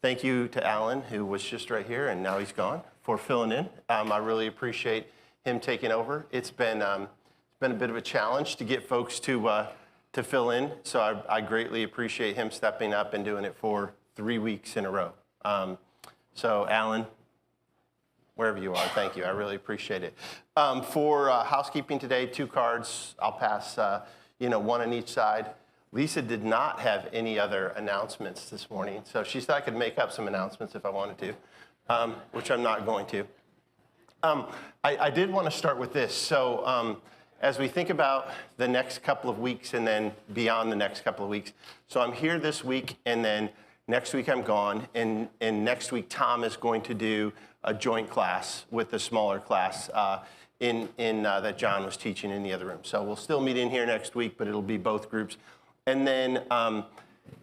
Thank you to Alan, who was just right here, and now he's gone, for filling in. I really appreciate him taking over. It's been a bit of a challenge to get folks to fill in, so I greatly appreciate him stepping up and doing it for 3 weeks in a row. So Alan, wherever you are, thank you. I really appreciate it. For housekeeping today, 2 cards. I'll pass, one on each side. Lisa did not have any other announcements this morning, so she said I could make up some announcements if I wanted to, which I'm not going to. I did want to start with this. So as we think about the next couple of weeks and then beyond the next couple of weeks, so I'm here this week, and then next week I'm gone, and next week Tom is going to do a joint class with the smaller class that John was teaching in the other room. So we'll still meet in here next week, but it'll be both groups. And then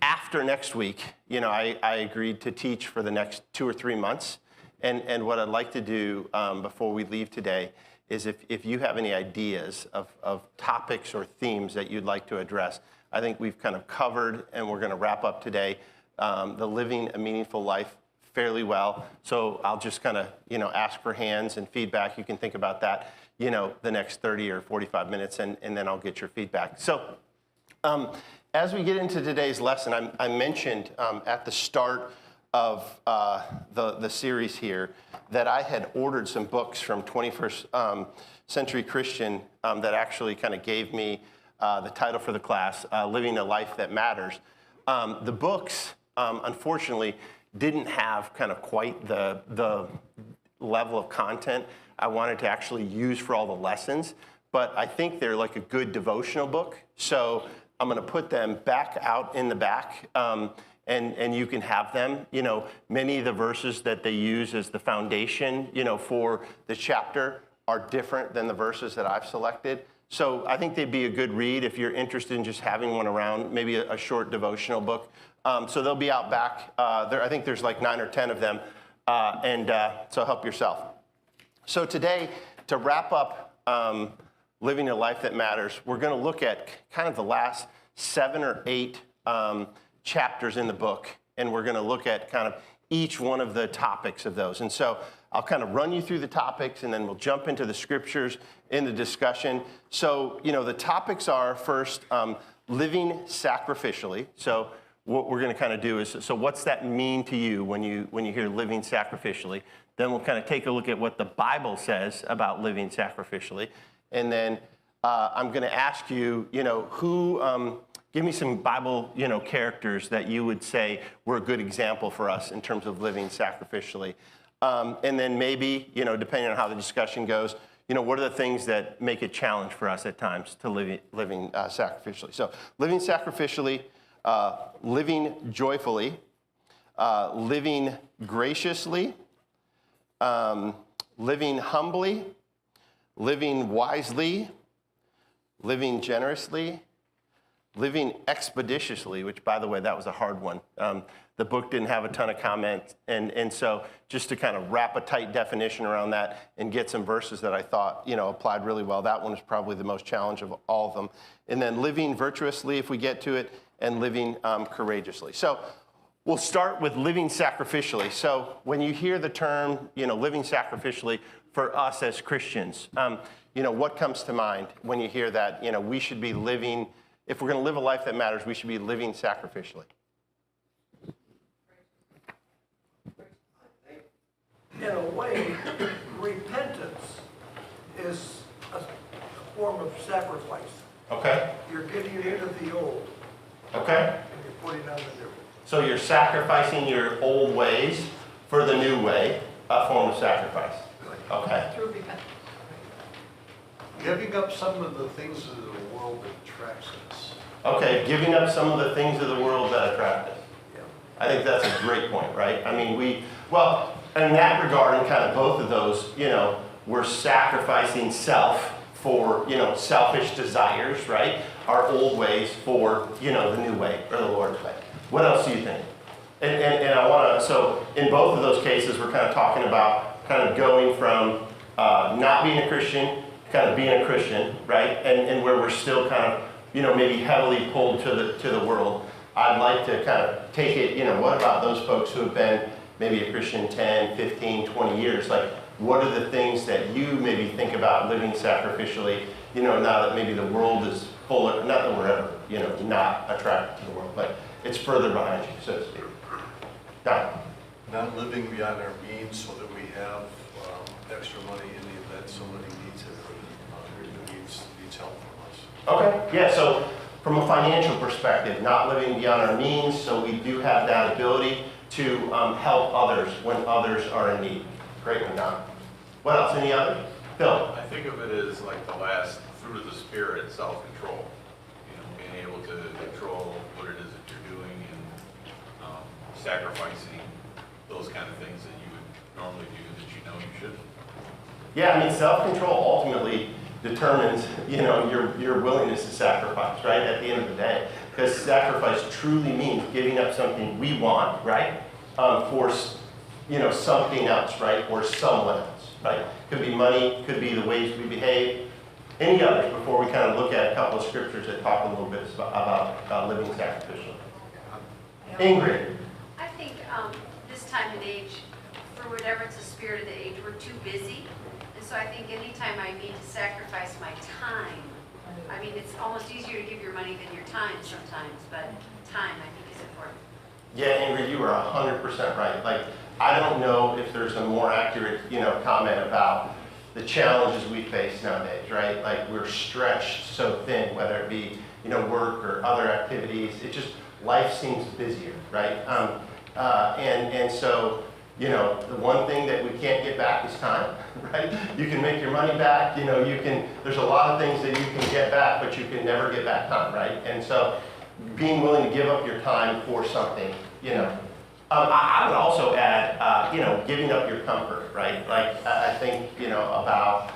after next week, I agreed to teach for the next 2 or 3 months. And what I'd like to do before we leave today is if you have any ideas of topics or themes that you'd like to address. I think we've kind of covered, and we're going to wrap up today, the living a meaningful life fairly well. So I'll just kind of, ask for hands and feedback. You can think about that, the next 30 or 45 minutes, and then I'll get your feedback. So as we get into today's lesson, I mentioned at the start of the series here that I had ordered some books from 21st Century Christian that actually kind of gave me the title for the class, Living a Life That Matters. The books, unfortunately, didn't have kind of quite the level of content I wanted to actually use for all the lessons, but I think they're like a good devotional book. So I'm going to put them back out in the back, and you can have them. Many of the verses that they use as the foundation, for the chapter are different than the verses that I've selected. So I think they'd be a good read if you're interested in just having one around, maybe a short devotional book. So they'll be out back. I think there's like 9 or 10 of them, so help yourself. So today, to wrap up Living a Life That Matters, we're going to look at kind of the last 7 or 8 chapters in the book, and we're going to look at kind of each one of the topics of those. And so I'll kind of run you through the topics, and then we'll jump into the scriptures in the discussion. So, the topics are first, living sacrificially. So what we're going to kind of do is, so what's that mean to you when you hear living sacrificially? Then we'll kind of take a look at what the Bible says about living sacrificially. And then I'm going to ask you, give me some Bible, characters that you would say were a good example for us in terms of living sacrificially. And then maybe, depending on how the discussion goes, what are the things that make it challenge for us at times to living sacrificially? So living sacrificially, living joyfully, living graciously, living humbly, living wisely, living generously, living expeditiously, which, by the way, that was a hard one. The book didn't have a ton of comments, and so just to kind of wrap a tight definition around that and get some verses that I thought, applied really well, that one is probably the most challenge of all of them. And then living virtuously, if we get to it, and living courageously. So we'll start with living sacrificially. So when you hear the term, living sacrificially for us as Christians, what comes to mind when you hear that, we should be living, if we're going to live a life that matters, we should be living sacrificially? In a way, repentance is a form of sacrifice. Okay. You're getting rid of the old. Okay. And you're putting on the new. So you're sacrificing your old ways for the new way, a form of sacrifice. Okay. Through repentance. Giving up some of the things of the world that attracts us. Okay, giving up some of the things of the world that attract us. Yeah. I think that's a great point, right? I mean, in that regard, in kind of both of those, we're sacrificing self for, selfish desires, right? Our old ways for, the new way, or the Lord's way. What else do you think? And I want to, so in both of those cases, we're kind of talking about kind of going from not being a Christian, kind of being a Christian, right? And where we're still kind of, maybe heavily pulled to the world. I'd like to kind of take it, what about those folks who have been maybe a Christian 10, 15, 20 years? Like, what are the things that you maybe think about living sacrificially, now that maybe the world is full of, not that we're ever, not attracted to the world, but it's further behind you, so to speak. Don? Not living beyond our means so that we have extra money in the event somebody needs it or needs help from us. Okay, yeah, so from a financial perspective, not living beyond our means, so we do have that ability to help others when others are in need. Great one, Don. What else, any other? Phil? I think of it as like the last fruit of the spirit, self-control. Being able to control what it is that you're doing and sacrificing those kind of things that you would normally do that you shouldn't. Yeah, I mean, self-control ultimately determines, your willingness to sacrifice, right, at the end of the day. Because sacrifice truly means giving up something we want, right, for, something else, right, or someone else, right? Could be money, could be the ways we behave. Any others before we kind of look at a couple of scriptures that talk a little bit about living sacrificially? Ingrid? I think this time and age, for whatever it's the spirit of the age, we're too busy. And so I think anytime I need to sacrifice my time, I mean, it's almost easier to give your money than your time sometimes, but time I think is important. Yeah, Ingrid, you are 100% right. Like, I don't know if there's a more accurate, comment about the challenges we face nowadays, right? Like, we're stretched so thin, whether it be, work or other activities. It just, life seems busier, right? And so, the one thing that we can't get back is time, right? You can make your money back, there's a lot of things that you can get back, but you can never get back time, right? And so, being willing to give up your time for something, I would also add, giving up your comfort, right? Like, I think, about,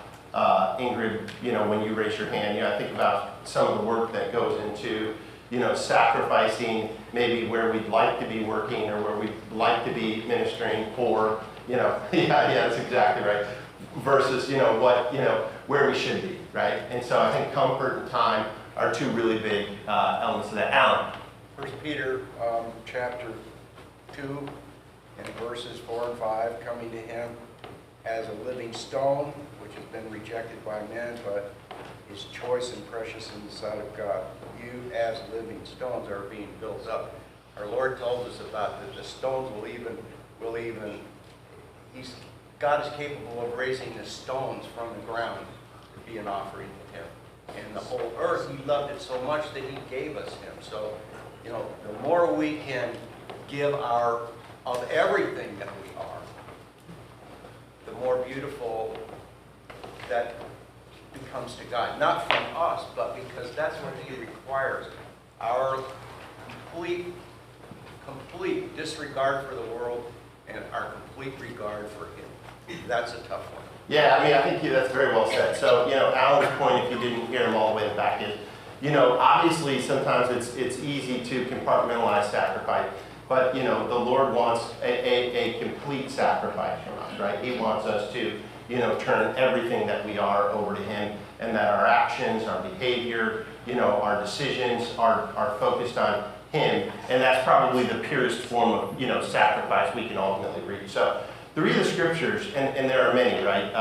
Ingrid, when you raise your hand, I think about some of the work that goes into, sacrificing maybe where we'd like to be working or where we'd like to be ministering for, yeah, that's exactly right, versus, where we should be, right? And so I think comfort and time are two really big elements of that. Alan? 1 Peter chapter 2 and verses 4 and 5, coming to him as a living stone, which has been rejected by men, but is choice and precious in the sight of God. You as living stones are being built up. Our Lord told us about that the stones God is capable of raising the stones from the ground to be an offering to him. And the whole earth, he loved it so much that he gave us him. So, the more we can give of everything that we are, the more beautiful that becomes to God. Not from us, but because that's what he requires. Our complete disregard for the world and our complete regard for him. That's a tough one. Yeah, I mean, I think that's very well said. So, Alan's point, if you didn't hear him all the way in the back, is, obviously sometimes it's easy to compartmentalize sacrifice, but, the Lord wants a complete sacrifice from us, right? He wants us to, turn everything that we are over to him, and that our actions, our behavior, our decisions are focused on him, and that's probably the purest form of, sacrifice we can ultimately reach. So, 3 of the scriptures, and there are many, right?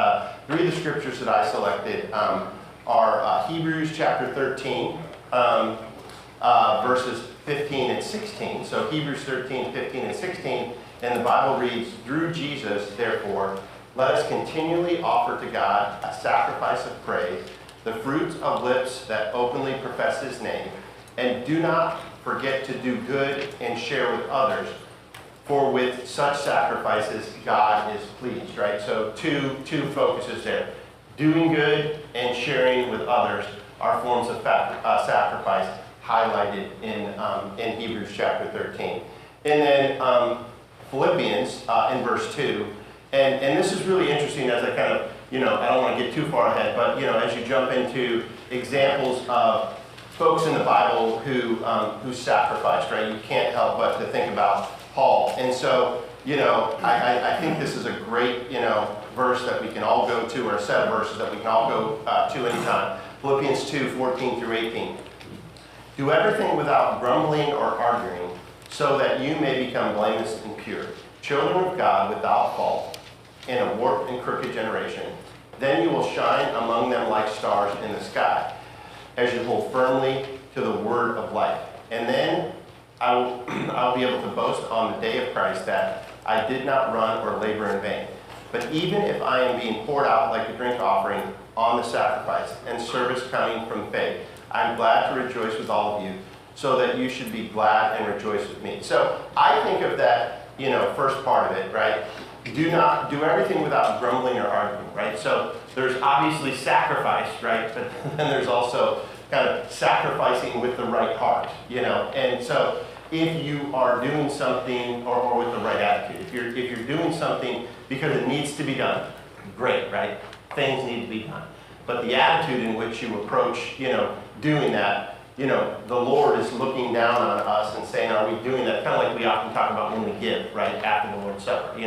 3 of the scriptures that I selected are Hebrews chapter 13, verses 15 and 16. So Hebrews 13, 15, and 16, and the Bible reads, "Through Jesus, therefore, let us continually offer to God a sacrifice of praise, the fruits of lips that openly profess his name, and do not forget to do good and share with others. For with such sacrifices, God is pleased," right? So two focuses there. Doing good and sharing with others are forms of sacrifice highlighted in Hebrews chapter 13. And then Philippians in verse 2. And this is really interesting as I kind of, I don't want to get too far ahead, but, as you jump into examples of folks in the Bible who sacrificed, right? You can't help but to think about Paul. And so, I think this is a great, verse that we can all go to, or a set of verses that we can all go to anytime. Philippians 2, 14 through 18. Do everything without grumbling or arguing, so that you may become blameless and pure, children of God without fault, in a warped and crooked generation. Then you will shine among them like stars in the sky, as you hold firmly to the word of life. And then I'll be able to boast on the day of Christ that I did not run or labor in vain. But even if I am being poured out like a drink offering on the sacrifice and service coming from faith, I'm glad to rejoice with all of you, so that you should be glad and rejoice with me. So I think of that, first part of it, right? Do everything without grumbling or arguing, right? So there's obviously sacrifice, right? But then there's also kind of sacrificing with the right heart, And so if you are doing something, or with the right attitude, if you're doing something because it needs to be done, great, right? Things need to be done. But the attitude in which you approach, doing that, the Lord is looking down on us and saying, are we doing that? Kind of like we often talk about when we give, right? After the Lord's Supper,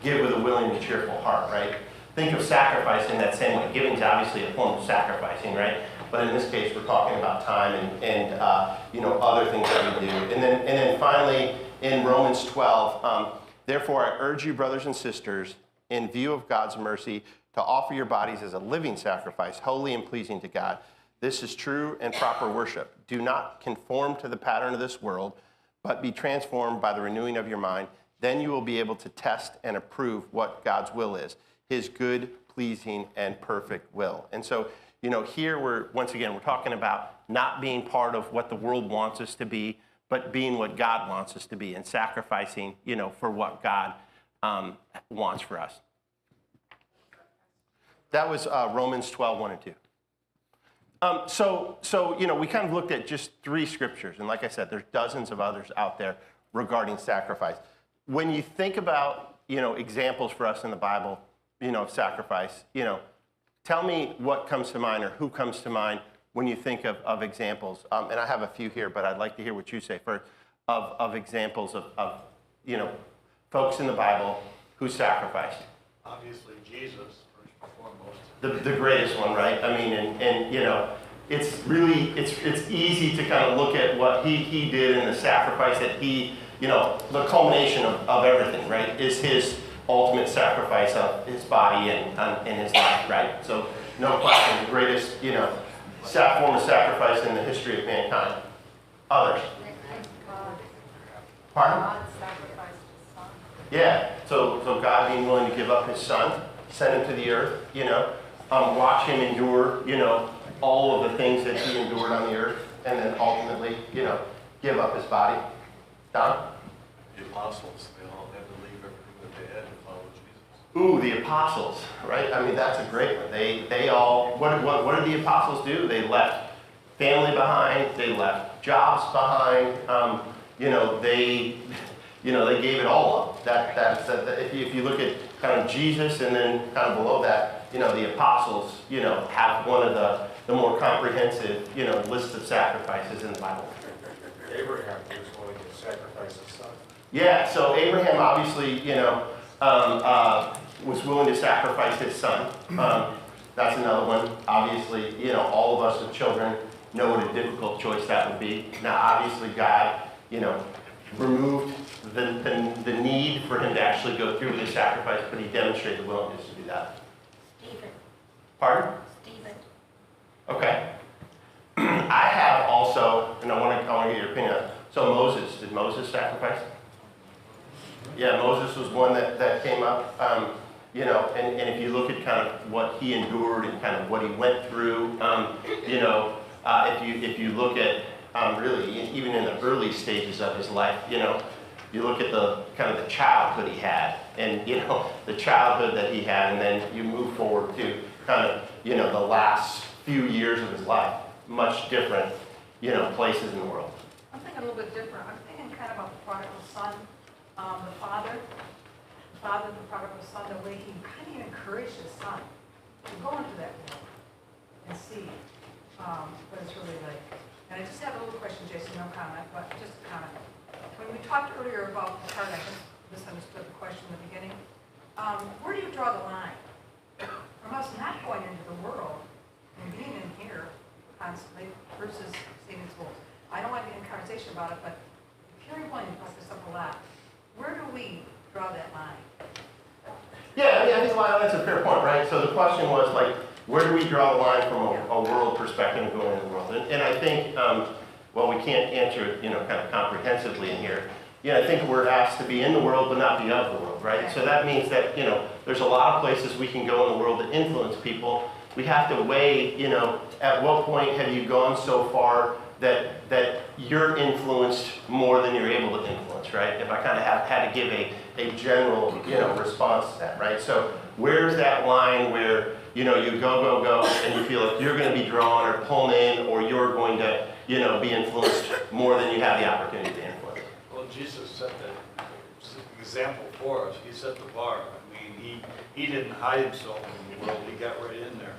give with a willing and cheerful heart, right? Think of sacrifice in that same way. Giving is obviously a form of sacrificing, right? But in this case, we're talking about time and other things that we do. And then finally, in Romans 12, therefore I urge you, brothers and sisters, in view of God's mercy, to offer your bodies as a living sacrifice, holy and pleasing to God. This is true and proper worship. Do not conform to the pattern of this world, but be transformed by the renewing of your mind. Then you will be able to test and approve what God's will is, his good, pleasing, and perfect will. And so, here we're talking about not being part of what the world wants us to be, but being what God wants us to be and sacrificing, for what God wants for us. That was Romans 12, 1 and 2. So we kind of looked at just 3 scriptures. And like I said, there's dozens of others out there regarding sacrifice. When you think about, examples for us in the Bible, of sacrifice, tell me what comes to mind or who comes to mind when you think of examples. And I have a few here, but I'd like to hear what you say first of examples of folks in the Bible who sacrificed. Obviously, Jesus, first and foremost. The greatest one, right? I mean, and it's really, it's easy to kind of look at what he did and the sacrifice that the culmination of everything, right, is his ultimate sacrifice of his body and his life, right? So no question, the greatest, form of sacrifice in the history of mankind. Others? Pardon? God sacrificed his son. Yeah, so God being willing to give up his son, send him to the earth, watch him endure, all of the things that he endured on the earth, and then ultimately, give up his body. Don? The apostles, they all had to leave everything that they had to follow Jesus. Ooh, the apostles, right? I mean, that's a great one. They all, what did the apostles do? They left family behind, they left jobs behind, they gave it all up. If you look at kind of Jesus and then kind of below that, the apostles, have one of the more comprehensive, list of sacrifices in the Bible. Abraham was willing to sacrifice his son. Yeah, so Abraham obviously, was willing to sacrifice his son. That's another one. Obviously, all of us with children know what a difficult choice that would be. Now, obviously, God, removed the need for him to actually go through with the sacrifice, but he demonstrated the willingness to do that. Stephen. Pardon? Stephen. Okay. I have also, and I want to get your opinion on it. So Moses, did Moses sacrifice? Yeah, Moses was one that came up, and if you look at kind of what he endured and kind of what he went through, if you look at really even in the early stages of his life, you look at the kind of the childhood he had, and the childhood that he had, and then you move forward to kind of the last few years of his life, much different places in the world. I'm thinking a little bit different. I'm thinking kind of about the prodigal son, the father, the prodigal son, the way he kind of encouraged his son to go into that world and see what it's really like. And I just have a little question, Jason, no comment, but just a comment. When we talked earlier about the heart, I just misunderstood the question in the beginning. Where do you draw the line from us not going into the world and being in here constantly versus staying in schools? I don't want to get in a conversation about it, but Currie Williams brought this up a lot. Where do we draw that line? Yeah, I mean, I think that's a fair point, right? So the question was like, where do we draw the line from a world perspective and going in the world? And I think, well, we can't answer it, kind of comprehensively in here. I think we're asked to be in the world, but not be of the world, right? So that means that, there's a lot of places we can go in the world to influence people. We have to weigh, at what point have you gone so far that you're influenced more than you're able to influence, right? If I kind of had to give a general, response to that, right? So where's that line where, you go, and you feel like you're going to be drawn or pulled in, or you're going to, be influenced more than you have the opportunity to influence? Well, Jesus set that example for us. He set the bar. I mean, he didn't hide himself in the world. He got right in there.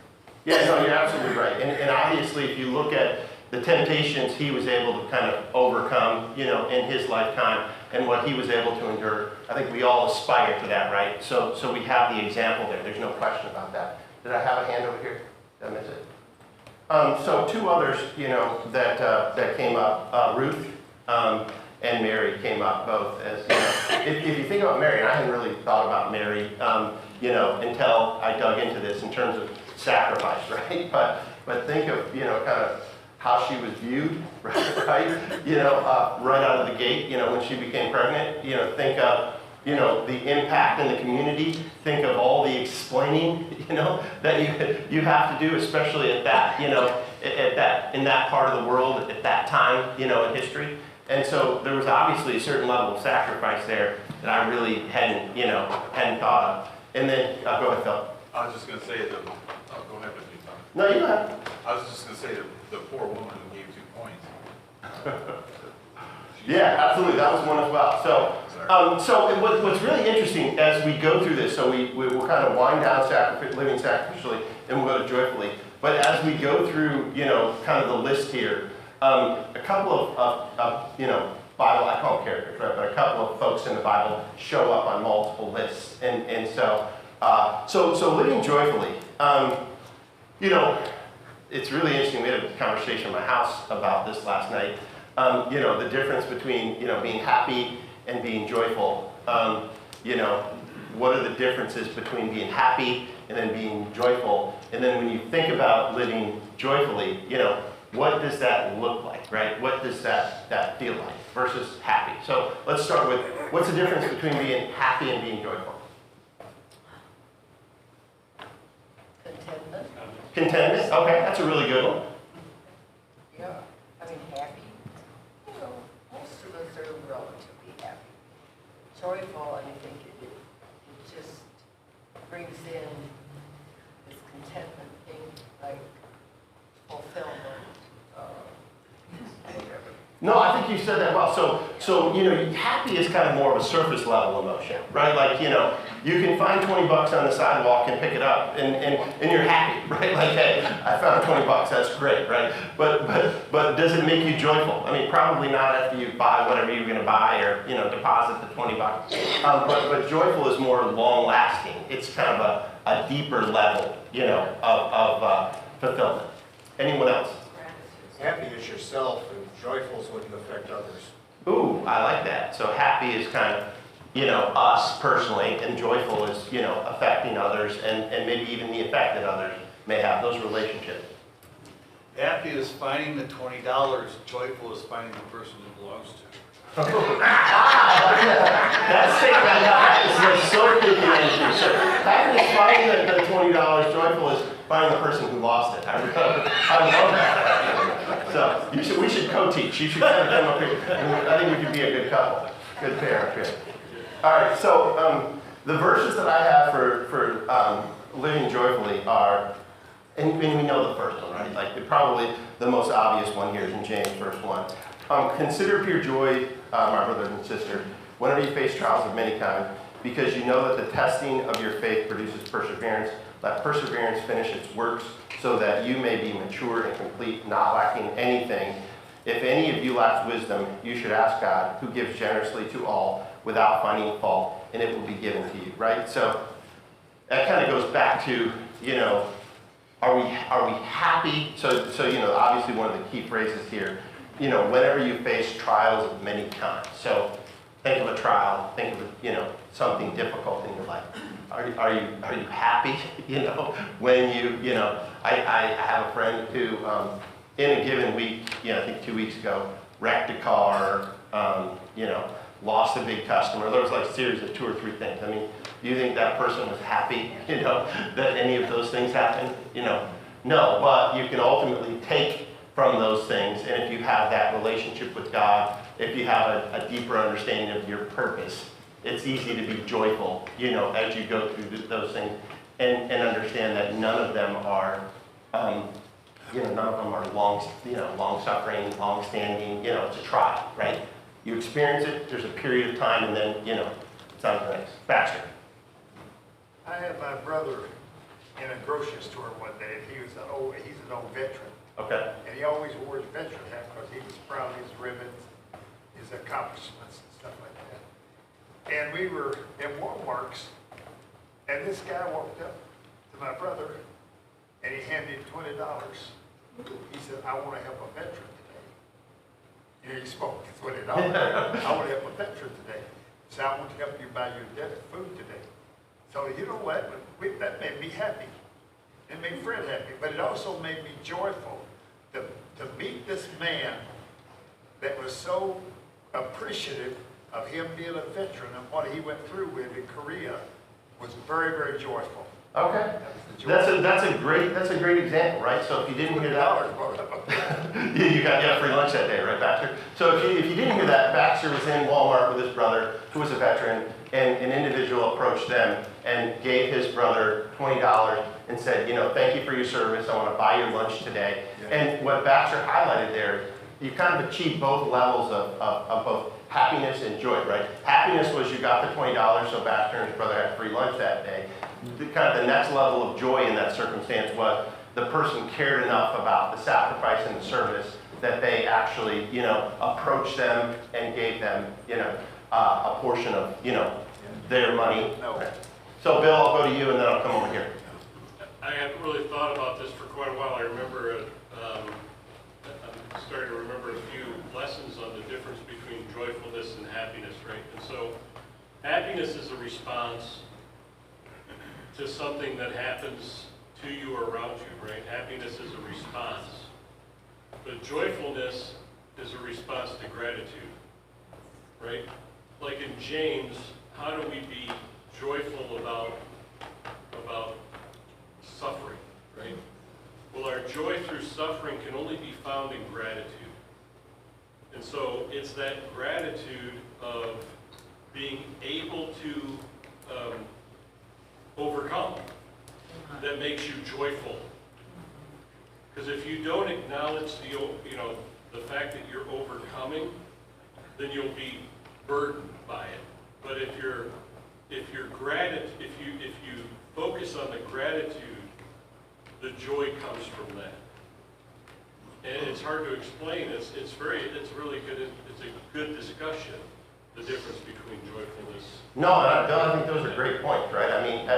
Yeah, no, you're absolutely right. And obviously, if you look at the temptations he was able to kind of overcome, in his lifetime, and what he was able to endure, I think we all aspire to that, right? So we have the example there. There's no question about that. Did I have a hand over here? Did I miss it? So two others, that came up, Ruth and Mary came up both as, if you think about Mary, and I hadn't really thought about Mary, until I dug into this in terms of sacrifice, right? But think of, kind of how she was viewed, right? Right out of the gate, when she became pregnant, think of, the impact in the community. Think of all the explaining, that you have to do, especially at that, in that part of the world at that time, in history. And so there was obviously a certain level of sacrifice there that I really hadn't thought of. And then, go ahead, Phil. I was just going to say go ahead with me, Tom. No, you go ahead. I was just going to say the poor woman who gave 2 points. Yeah, absolutely. That was one as well. So what's really interesting as we go through this, so we will kind of wind down living sacrificially, and we'll go to joyfully. But as we go through, kind of the list here, a couple of Bible, I call them characters, right? But a couple of folks in the Bible show up on multiple lists, and so living joyfully. It's really interesting. We had a conversation in my house about this last night. The difference between, being happy and being joyful. What are the differences between being happy and then being joyful? And then when you think about living joyfully, what does that look like, right? What does that feel like versus happy? So let's start with, what's the difference between being happy and being joyful? Contentment. Contentment? Okay, that's a really good one. Yeah, I mean, happy. Most of us are relatively happy. Joyful, I think it just brings in this contentment thing, like fulfillment. No, I think you said that well. So happy is kind of more of a surface level emotion, right? Like, you can find $20 on the sidewalk and pick it up, and you're happy, right? Like, hey, I found $20, that's great, right? But does it make you joyful? I mean, probably not after you buy whatever you're going to buy or deposit the $20. But joyful is more long lasting. It's kind of a deeper level, of fulfillment. Anyone else? Happy is yourself, and joyful is what you affect others. Ooh, I like that. So happy is kind of, us personally, and joyful is, affecting others and maybe even the effect that others may have, those relationships. Happy is finding the $20. Joyful is finding the person it belongs to. That's so thinking entry. So happy is finding the $20, joyful is finding the person who lost it. I love that. So we should co-teach. You should kind of come up here. I think we could be a good couple. Good pair up here. All right, so the verses that I have for living joyfully are, and we know the first one, right? Like probably the most obvious one here is in James, verse 1. Consider pure joy, my brothers and sisters, whenever you face trials of many kinds, because you know that the testing of your faith produces perseverance. Let perseverance finish its works, so that you may be mature and complete, not lacking anything. If any of you lacks wisdom, you should ask God, who gives generously to all, without finding fault, and it will be given to you, right? So that kind of goes back to, are we happy? So obviously one of the key phrases here whenever you face trials of many kinds. So think of a trial, think of, something difficult in your life. Are you happy, when I have a friend who, in a given week, I think 2 weeks ago, wrecked a car, lost a big customer. There was like a series of 2 or 3 things. I mean, do you think that person was happy, that any of those things happened? No, but you can ultimately take from those things, and if you have that relationship with God, if you have a deeper understanding of your purpose, it's easy to be joyful, as you go through those things, and understand that none of them are, long suffering, long standing. It's a trial, right? You experience it. There's a period of time, and then it's on to the next. Baxter. I had my brother in a grocery store one day, and he's an old veteran. Okay. And he always wore his veteran hat because he was proud of his ribbons, his accomplishments and stuff like that. And we were in Walmart's, and this guy walked up to my brother, and he handed him $20. He said, "I want to help a veteran today." He spoke $20. I want to help a veteran today. He said, "I want to help you buy your food today." So you know what? That made me happy. It made Fred happy, but it also made me joyful to meet this man that was so appreciative of him being a veteran and what he went through with in Korea was very, very joyful. Okay. That's a great example, right? So if you didn't hear that, you got free lunch that day, right, Baxter? So if you didn't hear that, Baxter was in Walmart with his brother, who was a veteran, and an individual approached them and gave his brother $20 and said, "Thank you for your service. I want to buy your lunch today." Yeah. And what Baxter highlighted there, you kind of achieved both levels of both happiness and joy, right? Happiness was you got the $20, so Baxter and his brother had free lunch that day. The next level of joy in that circumstance was the person cared enough about the sacrifice and the service that they actually, approached them and gave them, a portion of, their money. No. So Bill, I'll go to you and then I'll come over here. I haven't really thought about this for quite a while. I remember, I'm starting to remember a few lessons on the difference between joyfulness and happiness, right? And so happiness is a response to something that happens to you or around you, right? Happiness is a response. But joyfulness is a response to gratitude, right? Like in James, how do we be joyful about suffering, right? Well, our joy through suffering can only be found in gratitude. And so it's that gratitude of being able to overcome that makes you joyful. Because if you don't acknowledge the fact that you're overcoming, then you'll be burdened by it. But if you focus on the gratitude, the joy comes from that. And it's hard to explain. It's really good. It's a good discussion, the difference between joyfulness. No, I think those are great points, right? I mean,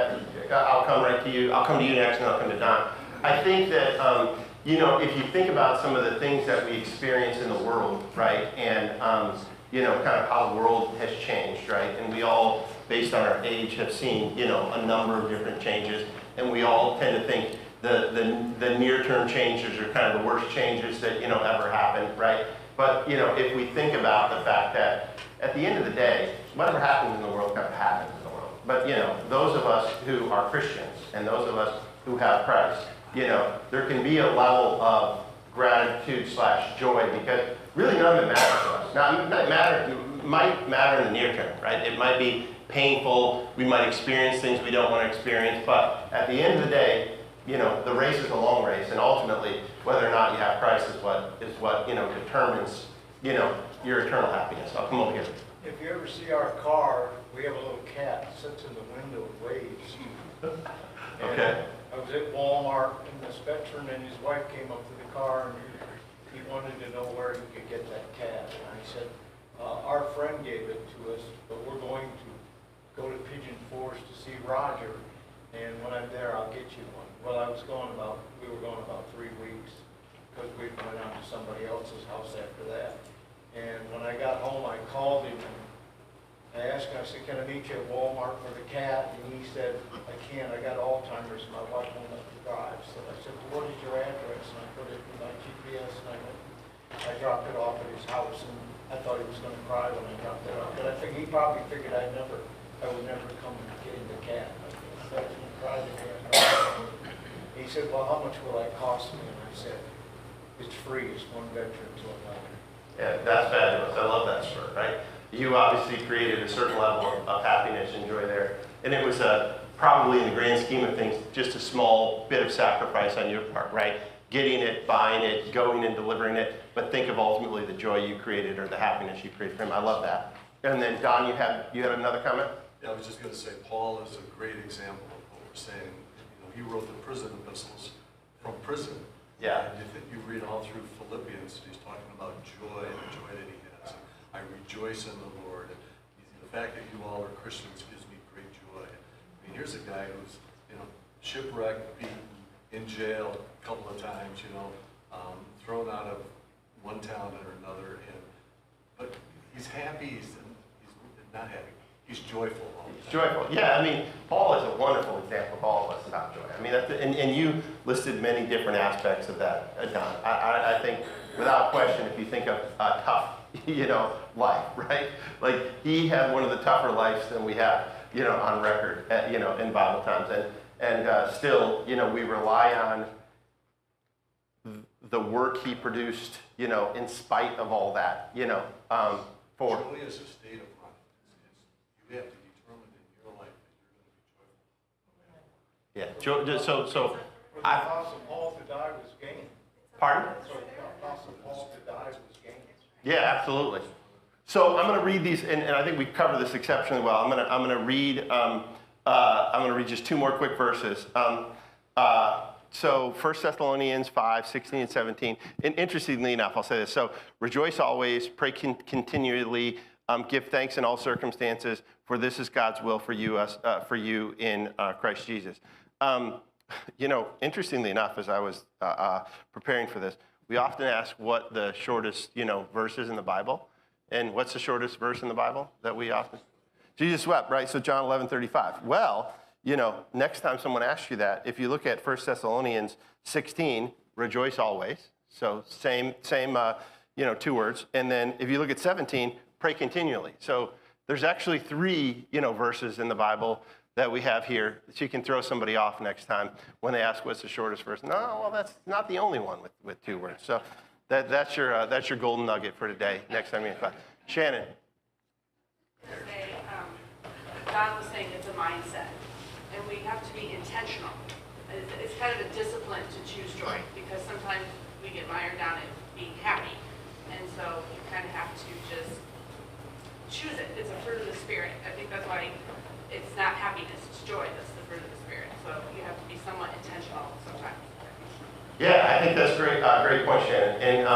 I'll come right to you. I'll come to you next, and I'll come to Don. I think that if you think about some of the things that we experience in the world, right, and kind of how the world has changed, right, and we all, based on our age, have seen a number of different changes, and we all tend to think the near-term changes are kind of the worst changes that ever happened, right? But if we think about the fact that at the end of the day, whatever happens in the world kind of happens in the world. But those of us who are Christians and those of us who have Christ, there can be a level of gratitude/joy because really none of it matters to us. Now, it might matter in the near term, right? It might be painful. We might experience things we don't want to experience. But at the end of the day, the race is a long race, and ultimately, whether or not you have Christ is what determines your eternal happiness. I'll come over here. If you ever see our car, we have a little cat that sits in the window and waves. Okay. I was at Walmart, and this veteran and his wife came up to the car, and he wanted to know where he could get that cat. And I said, our friend gave it to us, but we're going to go to Pigeon Forge to see Roger, and when I'm there, I'll get you one. Well, we were going about 3 weeks, because we went on to somebody else's house after that. And when I got home, I called him and I asked him, I said, can I meet you at Walmart for the cat? And he said, I can't, I got Alzheimer's, my wife won't let me drive. So I said, well, what is your address? And I put it in my GPS and I dropped it off at his house. And I thought he was gonna cry when I dropped it off. But I think he probably figured I would never come getting the cat. I thought he cried to me. He said, well, how much will that cost me? And I said, it's free, it's one veteran to another. Yeah, that's fabulous. I love that story, right? You obviously created a certain level of happiness and joy there. And it was probably in the grand scheme of things, just a small bit of sacrifice on your part, right? Getting it, buying it, going and delivering it, but think of ultimately the joy you created or the happiness you created for him. I love that. And then Don, you had another comment? Yeah, I was just going to say, Paul is a great example of what we're saying. You know, he wrote the prison epistles from prison. Yeah. And you read all through Philippians, he's talking about joy and the joy that he has. I rejoice in the Lord. And the fact that you all are Christians gives me great joy. I mean, here's a guy who's, you know, shipwrecked, beaten, in jail a couple of times, you know, thrown out of one town or another. But he's happy, he's not happy. He's joyful all the time. Joyful. Yeah, I mean, Paul is a wonderful example of all of us about joy. I mean, and you listed many different aspects of that, Don. I think, without question, if you think of a tough, life, right? Like, he had one of the tougher lives than we have, on record, in Bible times. And still, we rely on the work he produced, in spite of all that, for... Joy is a state of mind. You have to determine in your life that you're going to be joyful. Yeah, so For the Apostle Paul to die was gain. Pardon? So for the Apostle Paul to die was gain. Yeah, absolutely. So I'm going to read these, and I think we cover this exceptionally well. I'm going to read just two more quick verses. So 1 Thessalonians 5, 16 and 17. And interestingly enough, I'll say this. So rejoice always, pray continually, give thanks in all circumstances, for this is God's will for you in Christ Jesus. Interestingly enough, as I was preparing for this, we often ask what the shortest, verse is in the Bible. And what's the shortest verse in the Bible that we often? Jesus wept, right? So John 11:35. Well, next time someone asks you that, if you look at 1 Thessalonians 16, rejoice always. So same, two words. And then if you look at 17, pray continually. So there's actually three, verses in the Bible that we have here that you can throw somebody off next time when they ask what's the shortest verse. No, well, that's not the only one with two words. So that's your golden nugget for today. Next time you're in class. Shannon. Don was saying it's a mindset, and we have to be intentional. It's kind of a discipline to choose joy, because sometimes we get mired down in being happy, and so you kind of have to just choose it. It's a fruit of the Spirit. I think that's why it's not happiness, it's joy that's the fruit of the Spirit. So you have to be somewhat intentional sometimes. Yeah, I think that's great. Great point, Shannon. And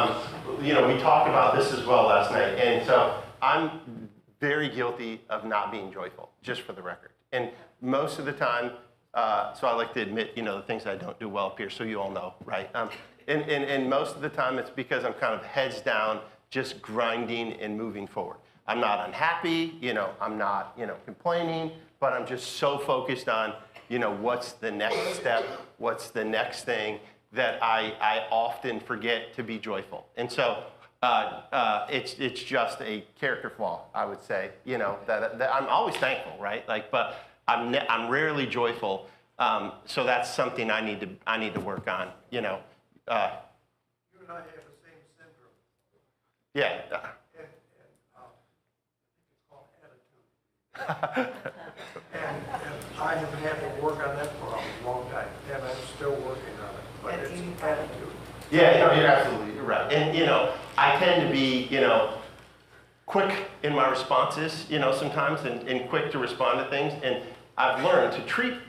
we talked about this as well last night. And so I'm very guilty of not being joyful, just for the record. And most of the time, so I like to admit, the things I don't do well up here, so you all know, right? And most of the time, it's because I'm kind of heads down, just grinding and moving forward. I'm not unhappy, I'm not, complaining, but I'm just so focused on, what's the next step, what's the next thing, that I often forget to be joyful. And so it's just a character flaw, I would say, that I'm always thankful, right? But I'm rarely joyful. So that's something I need to work on, You and I have the same syndrome. Yeah. And I think it's called attitude. and I have had to work on that for a long time, and I'm still working on it. But it's attitude. Yeah, you're right. And, I tend to be, quick in my responses, sometimes, and quick to respond to things. And I've learned to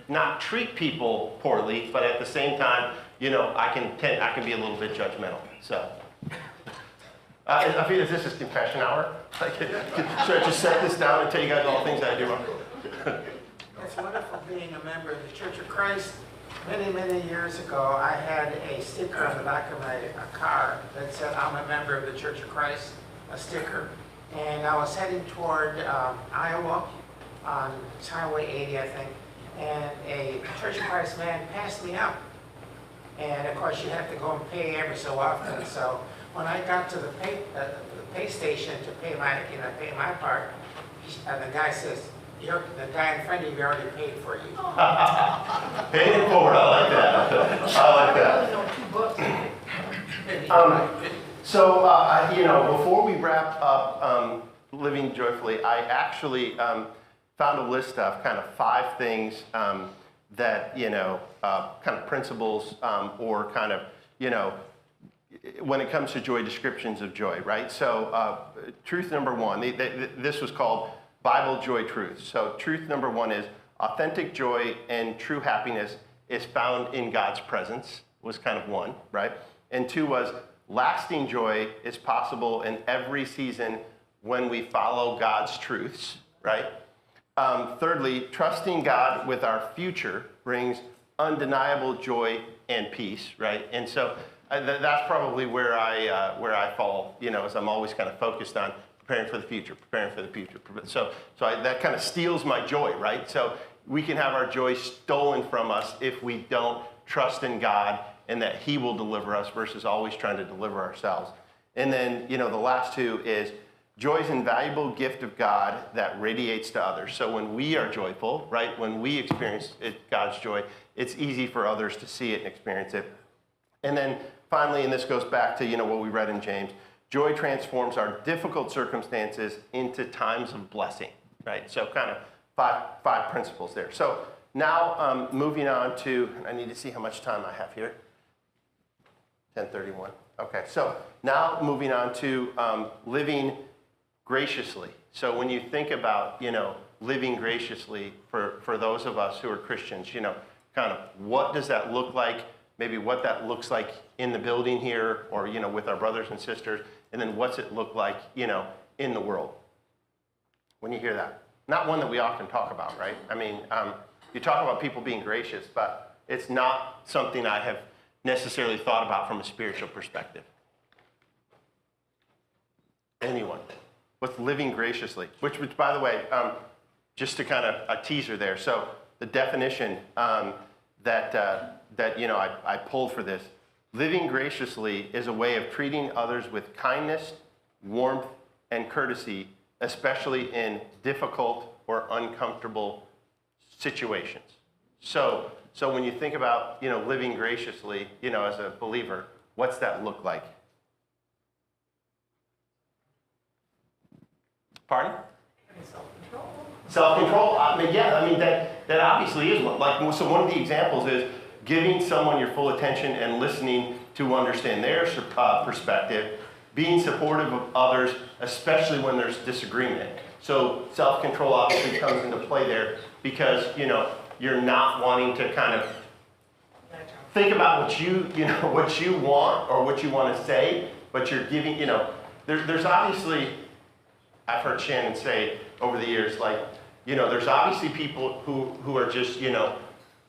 not treat people poorly, but at the same time, I can be a little bit judgmental. So, I feel this is confession hour. Should I just set this down and tell you guys all the things I do wrong? It's wonderful being a member of the Church of Christ. Many, many years ago, I had a sticker on the back of my car that said, I'm a member of the Church of Christ, a sticker. And I was heading toward Iowa on Highway 80, I think, and a Church of Christ man passed me up. And of course, you have to go and pay every so often. So when I got to the pay station to pay my part, the guy says, the guy in front of you already paid for you. Pay it forward. I like that. I like that. So, before we wrap up Living Joyfully, I actually found a list of kind of 5 things that, kind of principles or kind of, when it comes to joy, descriptions of joy, right? So, truth number 1, this was called Bible Joy Truths. So, truth number 1 is authentic joy and true happiness is found in God's presence, was kind of 1, right? And 2 was lasting joy is possible in every season when we follow God's truths, right? Thirdly, trusting God with our future brings undeniable joy and peace, right? And so that's probably where I fall, as I'm always kind of focused on preparing for the future. So that kind of steals my joy, right? So we can have our joy stolen from us if we don't trust in God and that He will deliver us versus always trying to deliver ourselves. And then, the last 2 is joy is an invaluable gift of God that radiates to others. So when we are joyful, right, when we experience God's joy, it's easy for others to see it and experience it. And then finally, and this goes back to, what we read in James, joy transforms our difficult circumstances into times of blessing, right? So kind of five principles there. So now moving on to, I need to see how much time I have here. 10:31. Okay, so now moving on to living graciously. So when you think about, living graciously for those of us who are Christians, kind of what does that look like? Maybe what that looks like in the building here or, with our brothers and sisters. And then what's it look like, in the world? When you hear that. Not one that we often talk about, right? I mean, you talk about people being gracious, but it's not something I have necessarily thought about from a spiritual perspective. Anyone? What's living graciously? Which by the way, just to kind of a teaser there. So the definition that I pulled for this, living graciously is a way of treating others with kindness, warmth, and courtesy, especially in difficult or uncomfortable situations. So when you think about, living graciously, as a believer, what's that look like? Pardon? Self-control. Self-control. That obviously is one. Like, so one of the examples is giving someone your full attention and listening to understand their perspective, being supportive of others, especially when there's disagreement. So self-control obviously comes into play there because, you're not wanting to kind of think about what you want or what you want to say, but you're giving, there's obviously, I've heard Shannon say over the years, there's obviously people who are just,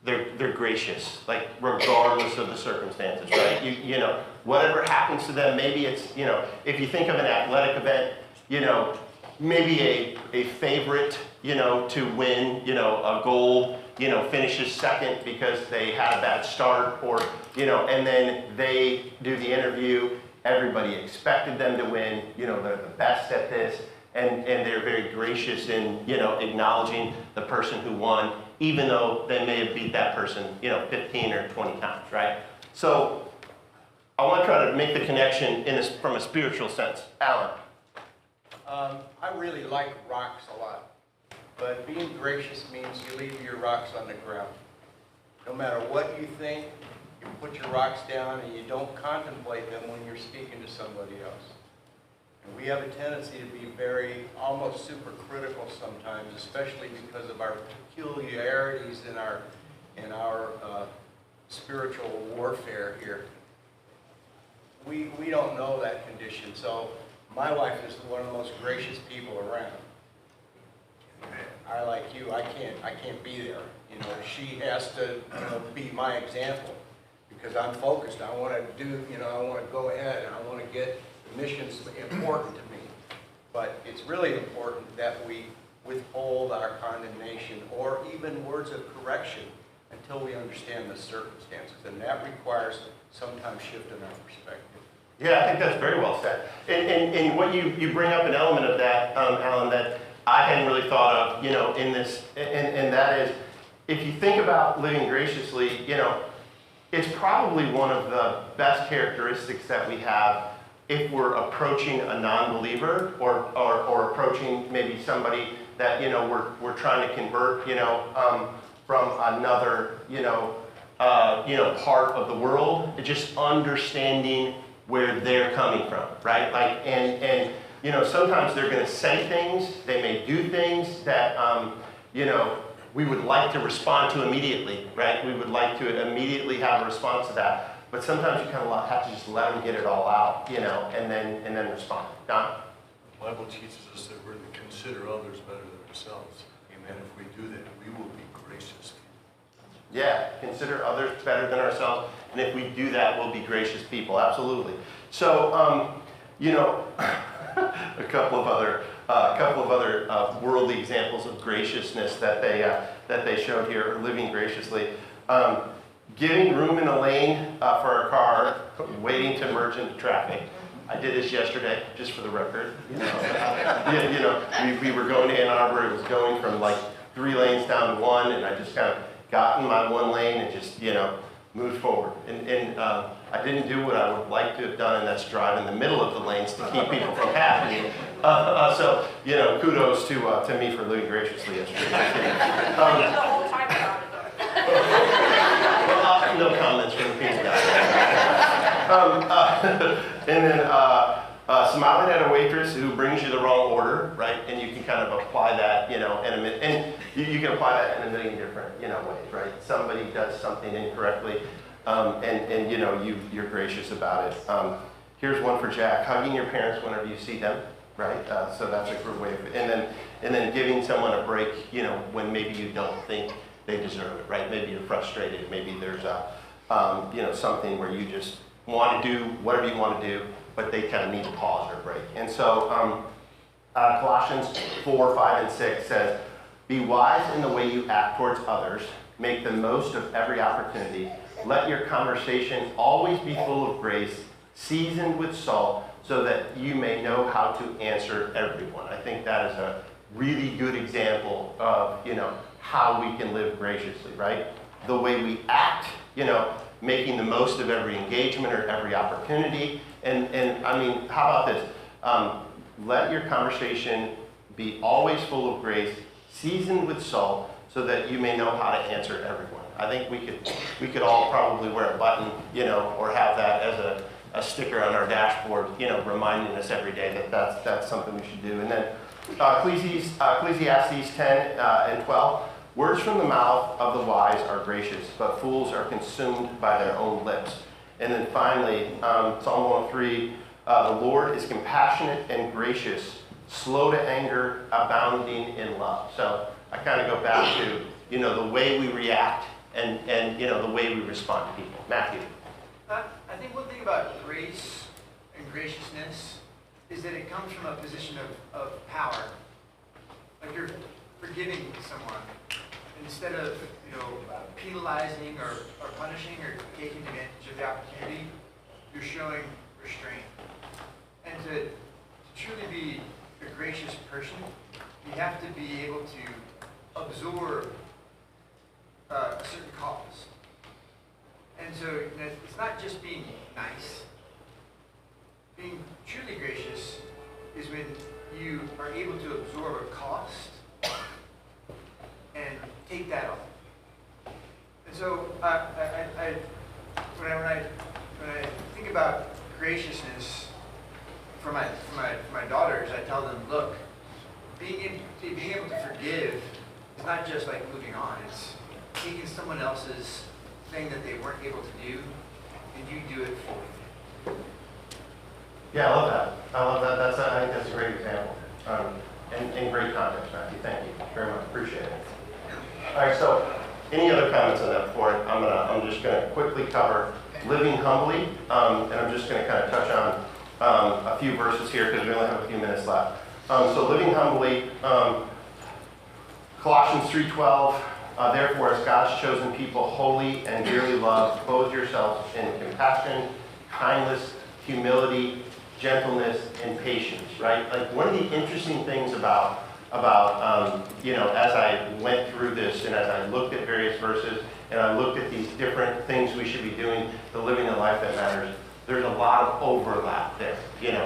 they're gracious, regardless of the circumstances, right? Whatever happens to them, maybe it's, if you think of an athletic event, maybe a favorite, to win, a gold, finishes second because they had a bad start or, and then they do the interview, everybody expected them to win, they're the best at this. And they're very gracious in, acknowledging the person who won, even though they may have beat that person, 15 or 20 times, right? So I want to try to make the connection from a spiritual sense. Alan. I really like rocks a lot, but being gracious means you leave your rocks on the ground. No matter what you think, you put your rocks down and you don't contemplate them when you're speaking to somebody else. And we have a tendency to be almost super critical sometimes, especially because of our peculiarities in our spiritual warfare here. We don't know that condition, so my wife is one of the most gracious people around. I like you, I can't be there. You know, she has to, be my example, because I'm focused. I want to do, I want to go ahead, and I want to get the missions important to me. But it's really important that we withhold our condemnation or even words of correction until we understand the circumstances, and that requires sometimes shift in our perspective. Yeah, I think that's very well said. And what you bring up an element of that, Alan, that I hadn't really thought of, in this, and that is, if you think about living graciously, it's probably one of the best characteristics that we have if we're approaching a non-believer or approaching maybe somebody that, we're trying to convert, from another, part of the world, just understanding where they're coming from, right? Like, and sometimes they're going to say things, they may do things that, we would like to respond to immediately, right? We would like to immediately have a response to that. But sometimes you kind of have to just let them get it all out, and then respond. Don? The Bible teaches us that we're to consider others better than ourselves. And if we do that, we will be gracious. Yeah, consider others better than ourselves. And if we do that, we'll be gracious people. Absolutely. So, a couple of other worldly examples of graciousness that they showed here, living graciously. Giving room in the lane for our car, waiting to merge into traffic. I did this yesterday, just for the record. We were going to Ann Arbor. It was going from like 3 lanes down to 1, and I just kind of got in my 1 lane and just, moved forward. And I didn't do what I would like to have done, and that's drive in the middle of the lanes to keep people from passing. So, kudos to me for living graciously yesterday. The whole time about it, though. Well, no comments from the people guys. And then smiling at a waitress who brings you the wrong order, right? And you can kind of apply that, in a minute. And you can apply that in a million different, ways, right? Somebody does something incorrectly, and you're gracious about it. Here's one for Jack: hugging your parents whenever you see them, right? So that's a good way of it. And then giving someone a break, when maybe you don't think they deserve it, right? Maybe you're frustrated. Maybe there's something where you just want to do whatever you want to do, but they kind of need a pause or a break. And so Colossians 4, 5, and 6 says, "Be wise in the way you act towards others. Make the most of every opportunity. Let your conversation always be full of grace, seasoned with salt, so that you may know how to answer everyone." I think that is a really good example of, how we can live graciously, right? The way we act, making the most of every engagement or every opportunity. And I mean, how about this? Let your conversation be always full of grace, seasoned with salt, so that you may know how to answer everyone. I think we could all probably wear a button, or have that as a sticker on our dashboard, reminding us every day that that's something we should do. And then Ecclesiastes 10 and 12. "Words from the mouth of the wise are gracious, but fools are consumed by their own lips." And then finally, Psalm 103, "The Lord is compassionate and gracious, slow to anger, abounding in love." So I kind of go back to, the way we react and the way we respond to people. Matthew. I think one thing about grace and graciousness is that it comes from a position of power. Like you're forgiving someone instead of, penalizing or punishing or taking advantage of the opportunity. You're showing restraint. And to truly be a gracious person, you have to be able to absorb a certain cause. And so it's not just being nice. Being truly gracious is when you are able to absorb a cost and take that on. And so when I think about graciousness for my daughters, I tell them, look, being able to forgive is not just like moving on. It's taking someone else's thing that they weren't able to do, and you do it for them. Yeah, I love that. I think that's a great example. And great context, Matthew. Thank you very much. Appreciate it. All right, so any other comments on that before I'm just going to quickly cover living humbly, and I'm just going to kind of touch on a few verses here because we only have a few minutes left. So living humbly, Colossians 3:12, therefore as God's chosen people, holy and dearly loved, clothe yourselves in compassion, kindness, humility, gentleness, and patience, right? Like one of the interesting things about as I went through this and as I looked at various verses and I looked at these different things we should be doing to living a life that matters, there's a lot of overlap there, and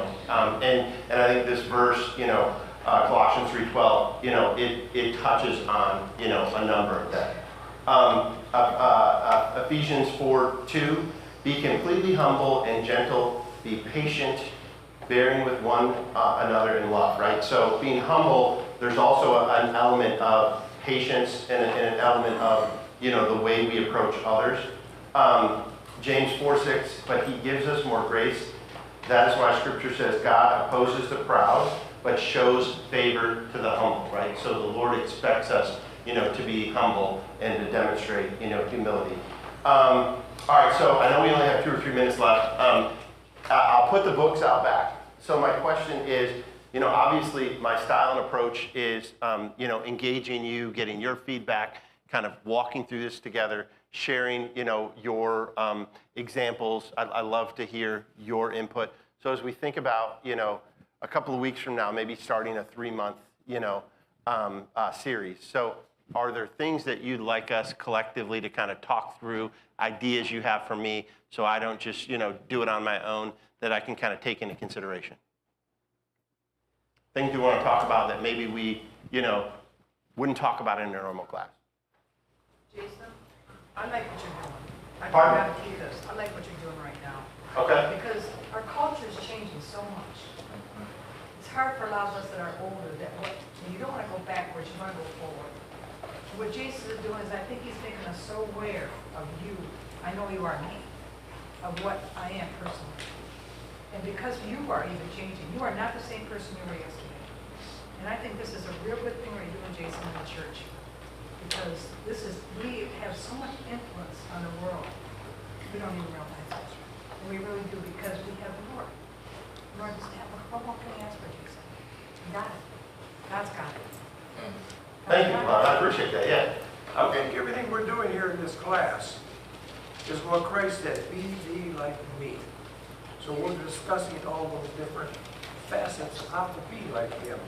I think this verse, Colossians 3:12, it touches on, a number of that. Ephesians 4:2, be completely humble and gentle, be patient, bearing with one another in love, right? So being humble, there's also an element of patience and an element of, the way we approach others. James 4:6, but he gives us more grace. That is why Scripture says God opposes the proud, but shows favor to the humble, right? So the Lord expects us, to be humble and to demonstrate, humility. All right, so I know we only have 2 or 3 minutes left. I'll put the books out back. So my question is, obviously my style and approach is, engaging you, getting your feedback, kind of walking through this together, sharing, your examples. I love to hear your input. So as we think about, a couple of weeks from now, maybe starting a 3-month, series. So are there things that you'd like us collectively to kind of talk through, ideas you have for me, so I don't just, do it on my own, that I can kind of take into consideration? Things you want to talk about that maybe we, wouldn't talk about in a normal class. Jason, I like what you're doing. I Pardon? guarantee you this. I like what you're doing right now. Okay. Because our culture is changing so much. It's hard for a lot of us that are older that you don't want to go backwards, you want to go forward. What Jason is doing is I think he's making us so aware of you. I know you are me, of what I am personally. And because you are even changing, you are not the same person you were yesterday. And I think this is a real good thing we're doing, Jason, in the church. Because we have so much influence on the world. We don't even realize it. And we really do because we have the Lord. Lord, what more can I ask for, Jason? You got it. God's got it. Thank you, I appreciate that, yeah. I think everything we're doing here in this class is what Christ said, be thee like me. So we're discussing all those different facets of how to be like him.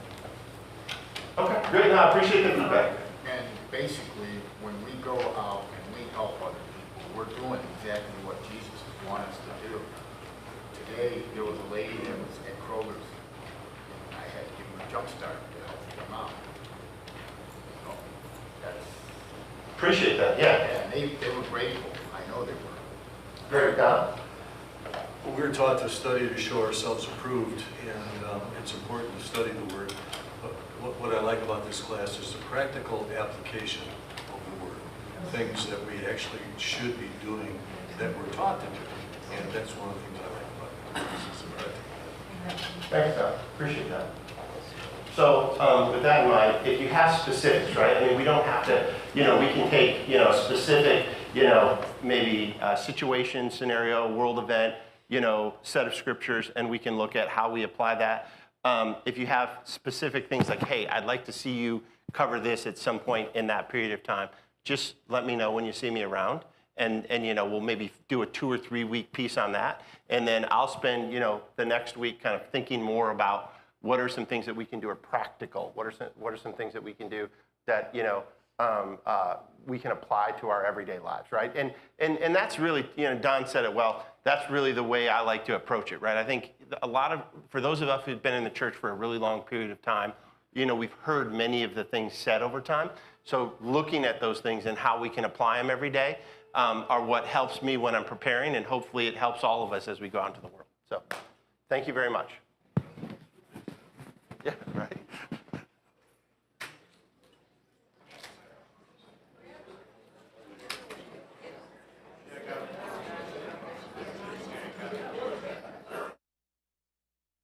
Okay, great, no, I appreciate the feedback. And basically, when we go out and we help other people, we're doing exactly what Jesus wants us to do. Today, there was a lady that was at Kroger's. I had to give them a jump start to help them out. So that's... Appreciate that, yeah. Yeah, they were grateful. I know they were. Very good. Well, we're taught to study to show ourselves approved, and it's important to study the Word. But what I like about this class is the practical application of the Word, things that we actually should be doing that we're taught to do. And that's one of the things I like about this is the practical. Thanks, Doc. Appreciate that. So with that in mind, if you have specifics, right? I mean, we don't have to, we can take, specific, maybe situation, scenario, world event, set of scriptures, and we can look at how we apply that. If you have specific things like, hey, I'd like to see you cover this at some point in that period of time, just let me know when you see me around. And we'll maybe do a 2 or 3 week piece on that. And then I'll spend, the next week kind of thinking more about what are some things that we can do are practical. What are some things that we can do that, we can apply to our everyday lives, right? And that's really, Don said it well, that's really the way I like to approach it, right? I think for those of us who've been in the church for a really long period of time, we've heard many of the things said over time. So looking at those things and how we can apply them every day are what helps me when I'm preparing, and hopefully it helps all of us as we go out into the world. So thank you very much. Yeah.